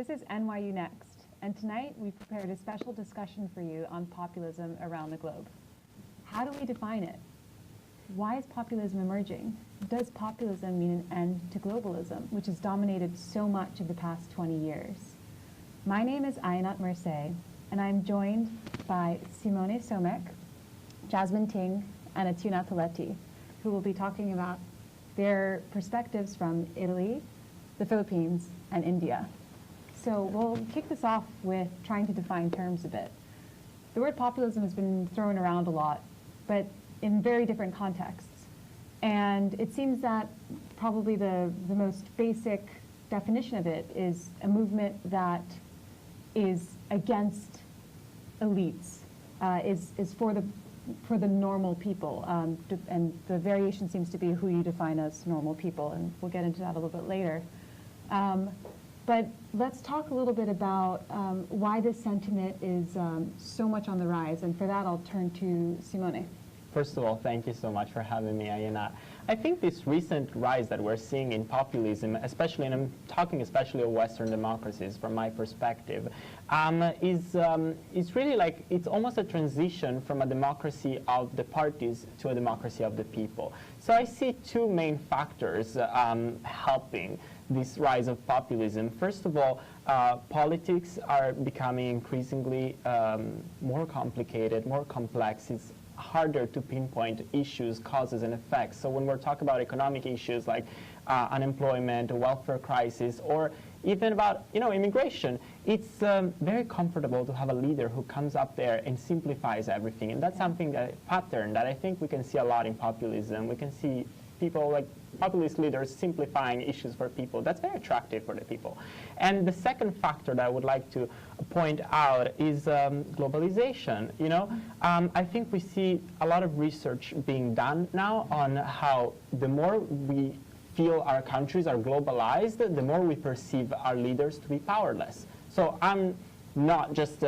This is NYU Next, and tonight we've prepared a special discussion for you on populism around the globe. How do we define it? Why is populism emerging? Does populism mean an end to globalism, which has dominated so much of the past 20 years? My name is Ayenat Mersie, and I'm joined by Simone Somek, Jasmine Ting, and Athyunnath Eleti, who will be talking about their perspectives from Italy, the Philippines, and India. So we'll kick this off with trying to define terms a bit. The word populism has been thrown around a lot, but in very different contexts. And it seems that probably the most basic definition of it is a movement that is against elites, is for the normal people. And the variation seems to be who you define as normal people, and we'll get into that a little bit later. But let's talk a little bit about why this sentiment is so much on the rise. And for that, I'll turn to Simone. First of all, thank you so much for having me, Ayenat. I think this recent rise that we're seeing in populism, especially, and I'm talking especially of Western democracies from my perspective, is really like, it's almost a transition from a democracy of the parties to a democracy of the people. So I see two main factors helping this rise of populism. First of all, politics are becoming increasingly more complicated, more complex. It's harder to pinpoint issues, causes, and effects. So when we're talking about economic issues like unemployment, welfare crisis, or even about immigration, it's very comfortable to have a leader who comes up there and simplifies everything. And that's something, a pattern that I think we can see a lot in populism. We can see people like populist leaders simplifying issues for people. That's very attractive for the people. And the second factor that I would like to point out is globalization. I think we see a lot of research being done now on how the more we feel our countries are globalized, the more we perceive our leaders to be powerless. So I'm not just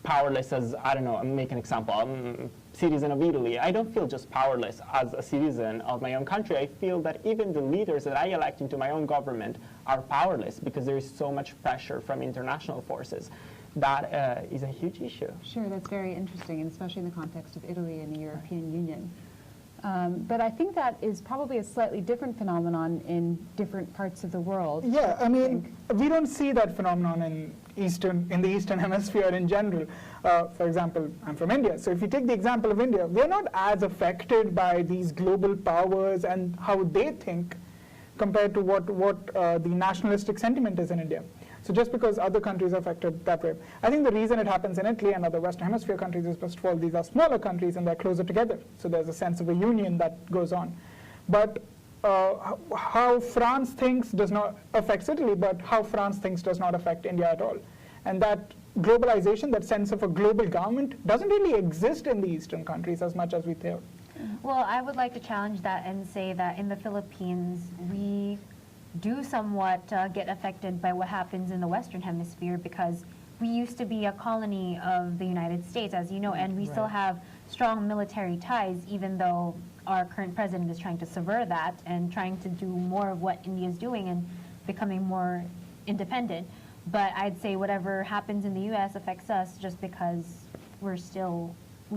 powerless as, I don't know, I'll make an example. I'm a citizen of Italy. I don't feel just powerless as a citizen of my own country. I feel that even the leaders that I elect into my own government are powerless because there is so much pressure from international forces. That is a huge issue. Sure, that's very interesting, and especially in the context of Italy and the European Union. But I think that is probably a slightly different phenomenon in different parts of the world. Yeah, I mean, we don't see that phenomenon in the Eastern Hemisphere in general. For example, I'm from India. So if you take the example of India, we're not as affected by these global powers and how they think compared to what the nationalistic sentiment is in India. So just because other countries are affected that way. I think the reason it happens in Italy and other Western Hemisphere countries is, first of all, these are smaller countries and they're closer together. So there's a sense of a union that goes on. But how France thinks does not affect Italy, but how France thinks does not affect India at all. And that globalization, that sense of a global government, doesn't really exist in the Eastern countries as much as we think. Well, I would like to challenge that and say that in the Philippines, we do somewhat get affected by what happens in the Western Hemisphere because we used to be a colony of the United States, as you know, and we still have strong military ties, even though our current president is trying to sever that and trying to do more of what India is doing and becoming more independent. But I'd say whatever happens in the U.S. affects us just because we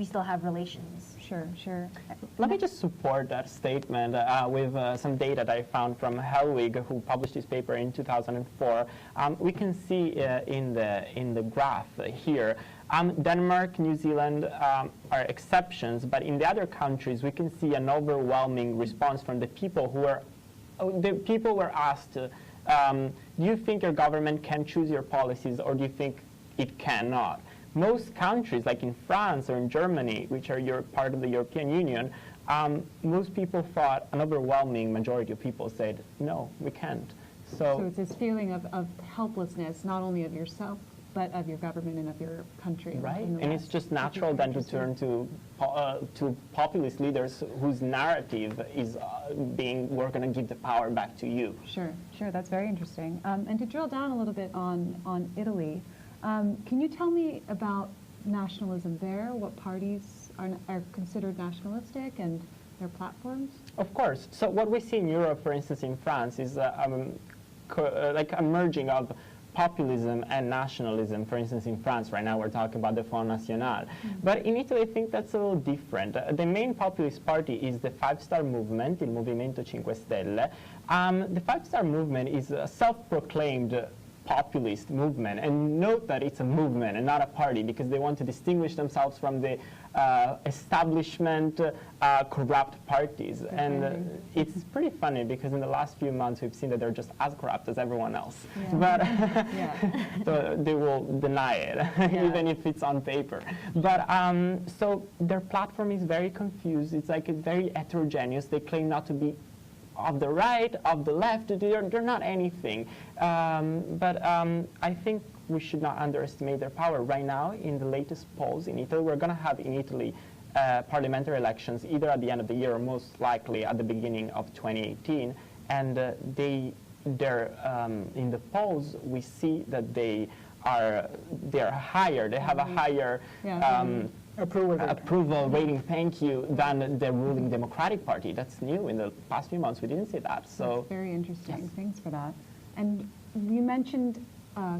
still have relations. Sure. Let me just support that statement with some data that I found from Helwig, who published this paper in 2004. We can see in the graph here, Denmark, New Zealand are exceptions, but in the other countries, we can see an overwhelming response from the people who were asked, do you think your government can choose your policies, or do you think it cannot? Most countries, like in France or in Germany, which are part of the European Union, most people thought, an overwhelming majority of people said, no, we can't. So it's this feeling of helplessness, not only of yourself, but of your government and of your country. Right, and it's just natural then to turn to populist leaders whose narrative is we're going to give the power back to you. Sure, that's very interesting. And to drill down a little bit on Italy, can you tell me about nationalism there? What parties are considered nationalistic and their platforms? Of course. So what we see in Europe, for instance, in France, is like a merging of populism and nationalism. For instance, in France, right now we're talking about the Front National. But in Italy, I think that's a little different. The main populist party is the Five Star Movement, il Movimento 5 Stelle. The Five Star Movement is a self-proclaimed populist movement, and note that it's a movement and not a party, because they want to distinguish themselves from the establishment corrupt parties. And it's pretty funny, because in the last few months we've seen that they're just as corrupt as everyone else. But so they will deny it, even if it's on paper. But so their platform is very confused. It's like very heterogeneous. They claim not to be of the right, of the left. They're not anything. But I think we should not underestimate their power. Right now, in the latest polls in Italy, we're going to have in Italy parliamentary elections either at the end of the year or most likely at the beginning of 2018. And they're in the polls, we see that they're higher. They have a higher approval rating, thank you, than the ruling Democratic Party. That's new. In the past few months, we didn't see that. So that's very interesting. Yes. Thanks for that. And you mentioned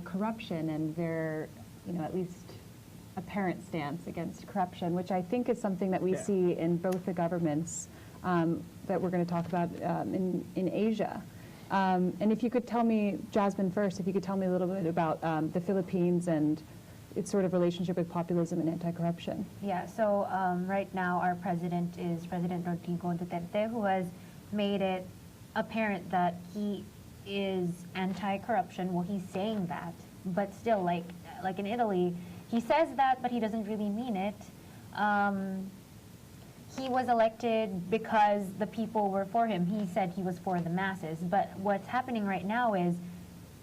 corruption and their, at least apparent stance against corruption, which I think is something that we see in both the governments that we're going to talk about in Asia. And if you could tell me, Jasmine first, if you could tell me a little bit about the Philippines and its sort of relationship with populism and anti-corruption. Yeah, so right now our president is President Rodrigo Duterte, who has made it apparent that he is anti-corruption. Well, he's saying that, but still, like in Italy, he says that, but he doesn't really mean it. He was elected because the people were for him. He said he was for the masses, but what's happening right now is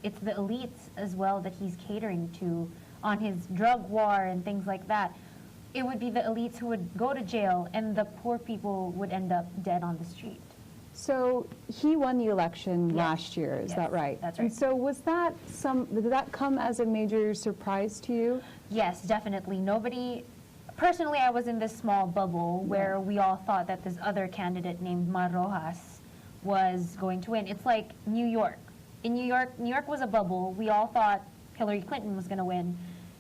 it's the elites as well that he's catering to on his drug war and things like that. It would be the elites who would go to jail, and the poor people would end up dead on the street. So he won the election last year, is that right? That's right. And so did that come as a major surprise to you? Yes, definitely. Personally, I was in this small bubble where we all thought that this other candidate named Mar Rojas was going to win. It's like New York. In New York was a bubble. We all thought Hillary Clinton was going to win.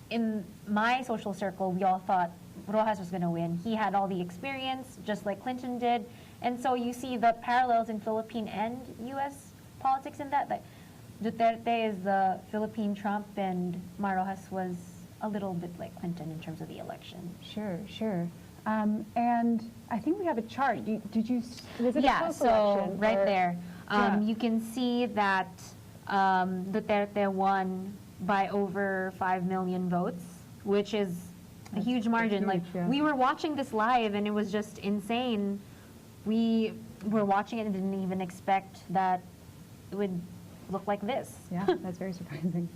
In my social circle, we all thought Rojas was going to win. He had all the experience, just like Clinton did. And so you see the parallels in Philippine and U.S. politics in that. Like Duterte is the Philippine Trump, and Mar Rojas was a little bit like Clinton in terms of the election. Sure. And I think we have a chart. Was it a close so election, right or? there. You can see that Duterte won by over 5 million votes, which is a huge margin. We were watching this live, and it was just insane. We were watching it and didn't even expect that it would look like this. Yeah, that's very surprising.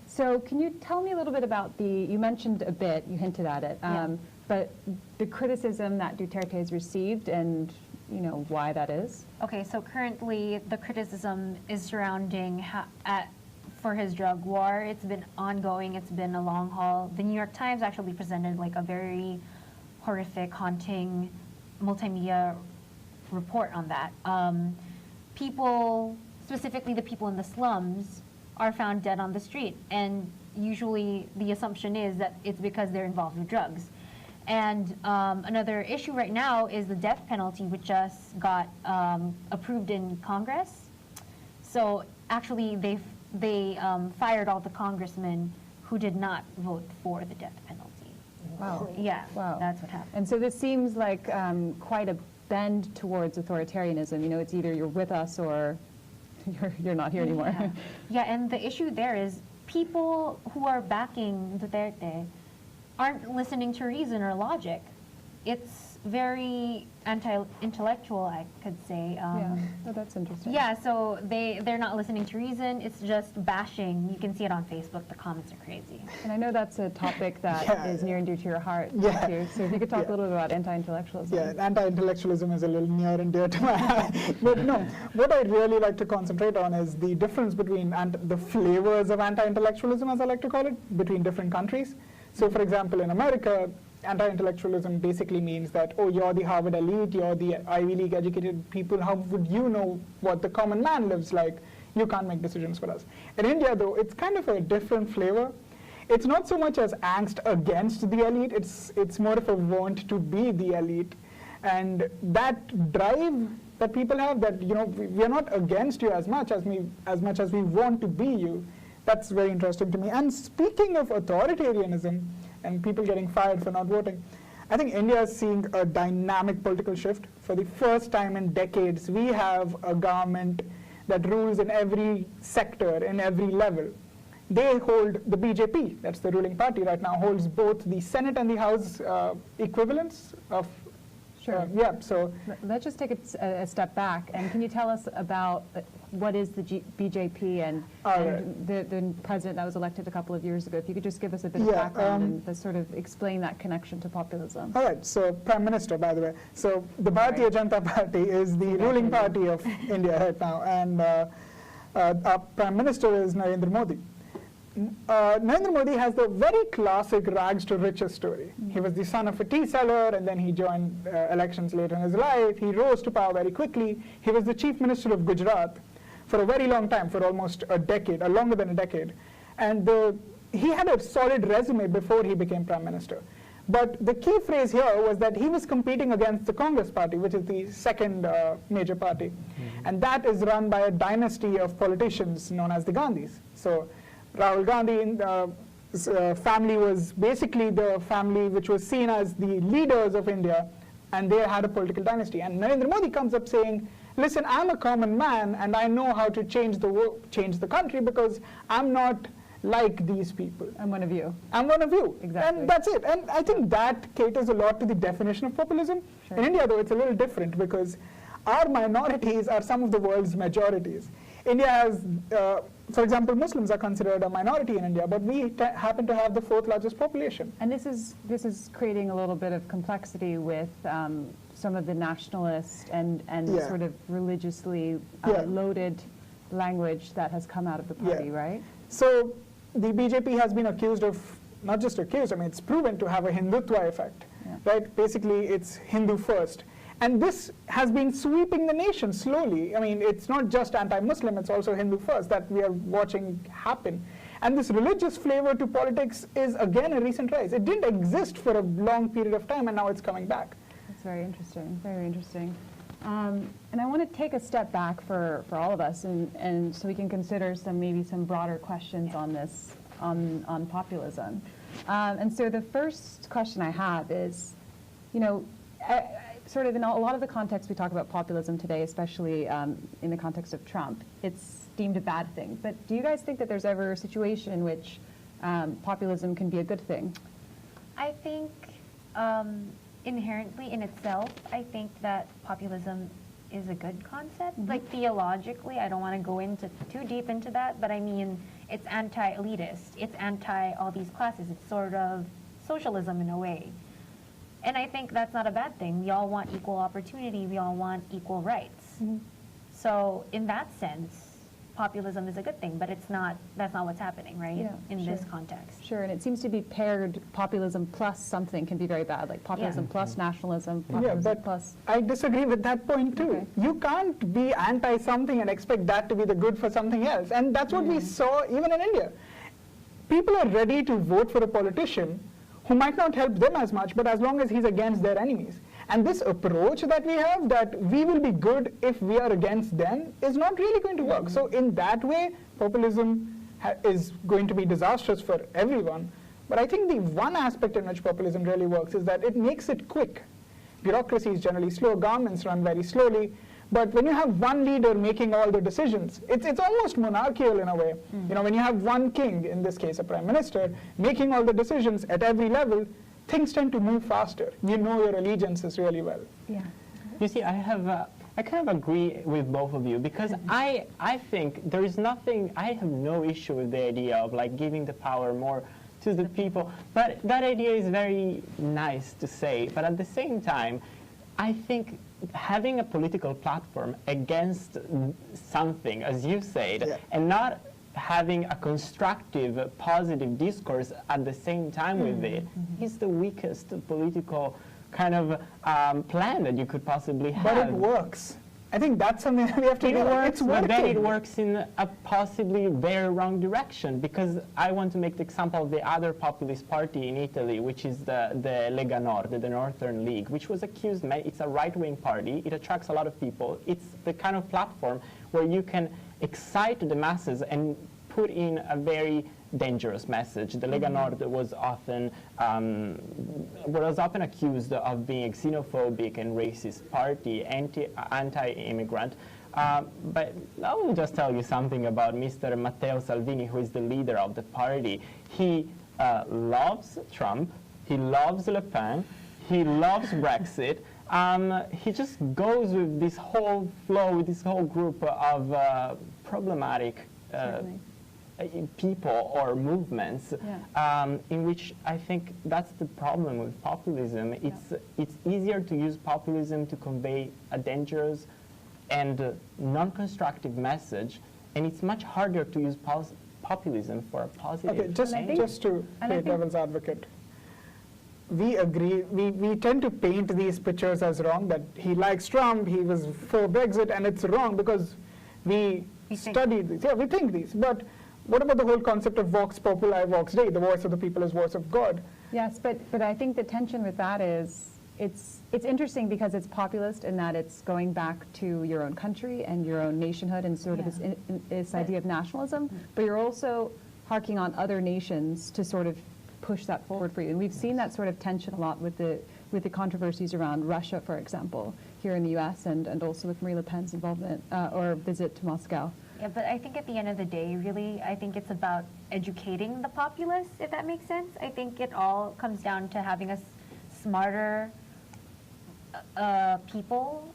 So can you tell me a little bit about you mentioned a bit, you hinted at it, but the criticism that Duterte has received and why that is? Okay, so currently the criticism is surrounding for his drug war. It's been ongoing, it's been a long haul. The New York Times actually presented like a very horrific, haunting multimedia report on that. People, specifically the people in the slums, are found dead on the street, and usually the assumption is that it's because they're involved with drugs. And another issue right now is the death penalty, which just got approved in Congress. So actually they fired all the congressmen who did not vote for the death penalty. Wow. Yeah, wow. That's what happened. And so this seems like quite a bend towards authoritarianism. It's either you're with us or you're not here anymore. Yeah, and the issue there is people who are backing Duterte aren't listening to reason or logic. It's very anti-intellectual, I could say. Oh, that's interesting. Yeah, so they're not listening to reason. It's just bashing. You can see it on Facebook. The comments are crazy. And I know that's a topic that is near and dear to your heart, too. So if you could talk a little bit about anti-intellectualism. Yeah, anti-intellectualism is a little near and dear to my heart. But no, what I'd really like to concentrate on is the difference between the flavors of anti-intellectualism, as I like to call it, between different countries. So for example, in America, anti-intellectualism basically means that, oh, you're the Harvard elite, you're the Ivy League educated people, how would you know what the common man lives like? you can't make decisions for us. In India, though, it's kind of a different flavor. It's not so much as angst against the elite, it's more of a want to be the elite. And that drive that people have, that we are not against you as much as we want to be you, that's very interesting to me. And speaking of authoritarianism and people getting fired for not voting, I think India is seeing a dynamic political shift. For the first time in decades, we have a government that rules in every sector, in every level. They hold, the BJP, that's the ruling party right now, holds both the Senate and the House equivalents of, Sure. yeah, so. Let's just take a step back, and can you tell us about what is the BJP and the president that was elected a couple of years ago? If you could just give us a bit of background and sort of explain that connection to populism. All right, so Prime Minister, by the way. So the Bharatiya Janata Party is the ruling party of India right now, and our Prime Minister is Narendra Modi. Narendra Modi has the very classic rags to riches story. He was the son of a tea seller, and then he joined elections later in his life. He rose to power very quickly. He was the chief minister of Gujarat for a very long time, for almost a decade, or longer than a decade. And he had a solid resume before he became prime minister. But the key phrase here was that he was competing against the Congress party, which is the second major party. Mm-hmm. And that is run by a dynasty of politicians known as the Gandhis. So Rahul Gandhi's family was basically the family which was seen as the leaders of India, and they had a political dynasty. And Narendra Modi comes up saying, listen, I'm a common man, and I know how to change the country because I'm not like these people. I'm one of you. I'm one of you. Exactly. And that's it. And I think that caters a lot to the definition of populism. Sure. In India, though, it's a little different because our minorities are some of the world's majorities. India has, for example, Muslims are considered a minority in India, but we happen to have the fourth largest population. And this is creating a little bit of complexity with some of the nationalist and sort of religiously loaded language that has come out of the party, right? So the BJP has been accused of, not just accused, I mean, it's proven to have a Hindutva effect, right? Basically, it's Hindu first. And this has been sweeping the nation slowly. I mean, it's not just anti-Muslim, it's also Hindu first that we are watching happen. And this religious flavor to politics is, again, a recent rise. It didn't exist for a long period of time, and now it's coming back. That's very interesting, very interesting. And I want to take a step back for all of us, and so we can consider maybe some broader questions on this, on populism. And so the first question I have is, sort of in a lot of the context we talk about populism today, especially in the context of Trump, it's deemed a bad thing. But do you guys think that there's ever a situation in which populism can be a good thing? I think inherently in itself, I think that populism is a good concept. Mm-hmm. Like theologically, I don't want to go into too deep into that, but I mean, it's anti-elitist, it's anti all these classes, it's sort of socialism in a way. And I think that's not a bad thing. We all want equal opportunity. We all want equal rights. Mm-hmm. So in that sense, populism is a good thing, but that's not what's happening, right? Yeah, in this context. Sure, and it seems to be paired, populism plus something can be very bad, like populism plus nationalism, populism plus... I disagree with that point too. Okay. You can't be anti-something and expect that to be the good for something else. And that's what we saw even in India. People are ready to vote for a politician who might not help them as much, but as long as he's against their enemies. And this approach that we have, that we will be good if we are against them, is not really going to work. So in that way, populism is going to be disastrous for everyone. But I think the one aspect in which populism really works is that it makes it quick. Bureaucracy is generally slow, governments run very slowly. But when you have one leader making all the decisions, it's almost monarchical in a way. When you have one king, in this case a prime minister, making all the decisions at every level, things tend to move faster. You know your allegiances really well. Yeah. You see, I kind of agree with both of you because I think there is nothing, I have no issue with the idea of like giving the power more to the people. But that idea is very nice to say. But at the same time, I think having a political platform against something, as you said, and not having a constructive, positive discourse at the same time with it is the weakest political kind of plan that you could possibly have. But it works. I think that's something that we have to It do. works, It's but then it working. works in a possibly very wrong direction, because I want to make the example of the other populist party in Italy, which is the Lega Nord, the Northern League, which was accused, it's a right-wing party, it attracts a lot of people, it's the kind of platform where you can excite the masses and put in a very dangerous message. The Lega Nord was often accused of being a xenophobic and racist party, anti-immigrant. But I will just tell you something about Mr. Matteo Salvini, who is the leader of the party. He loves Trump, he loves Le Pen, he loves Brexit. He just goes with this whole flow, with this whole group of problematic people or movements, in which I think that's the problem with populism. It's easier to use populism to convey a dangerous and non-constructive message, and it's much harder to use populism for a positive Okay, just to play devil's advocate. We agree, we tend to paint these pictures as wrong, that he likes Trump, he was for Brexit, and it's wrong because we study these. Yeah, we think these. But what about the whole concept of vox populi, vox dei, the voice of the people is voice of God? Yes, but I think the tension with that is it's interesting because it's populist in that it's going back to your own country and your own nationhood and sort of this idea of nationalism, but you're also harking on other nations to sort of push that forward for you. And we've seen that sort of tension a lot with the controversies around Russia, for example, here in the US, and also with Marie Le Pen's involvement or visit to Moscow. Yeah, but I think at the end of the day, really, I think it's about educating the populace, if that makes sense. I think it all comes down to having a smarter people,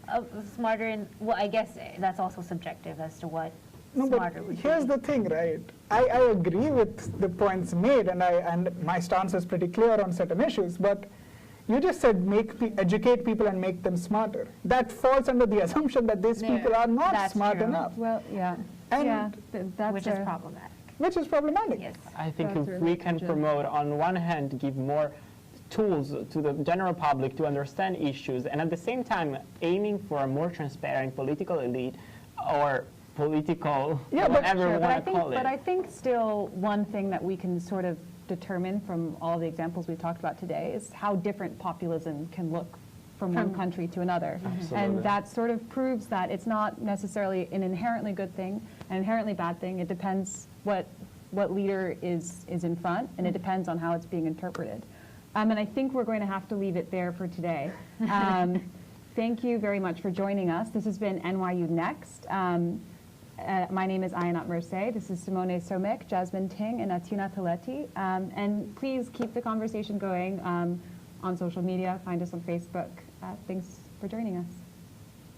smarter in, well, I guess that's also subjective as to what smarter would be. Here's the thing, right? I agree with the points made, and my stance is pretty clear on certain issues, but you just said educate people and make them smarter. That falls under the assumption that these people are not smart enough. Well, yeah. And That's which is problematic. Which is problematic. Yes. I think That's if really we can urgent. promote, on one hand, give more tools to the general public to understand issues, and at the same time aiming for a more transparent political elite or political, whatever we want to call it. But I think still one thing that we can sort of determine from all the examples we've talked about today is how different populism can look from one country to another. Absolutely. And that sort of proves that it's not necessarily an inherently good thing, an inherently bad thing. It depends what leader is in front, and it depends on how it's being interpreted. And I think we're going to have to leave it there for today. Thank you very much for joining us. This has been NYU Next. My name is Ayenat Mersie. This is Simone Somik, Jasmine Ting, and Athyunnath Eleti. And please keep the conversation going on social media. Find us on Facebook. Thanks for joining us.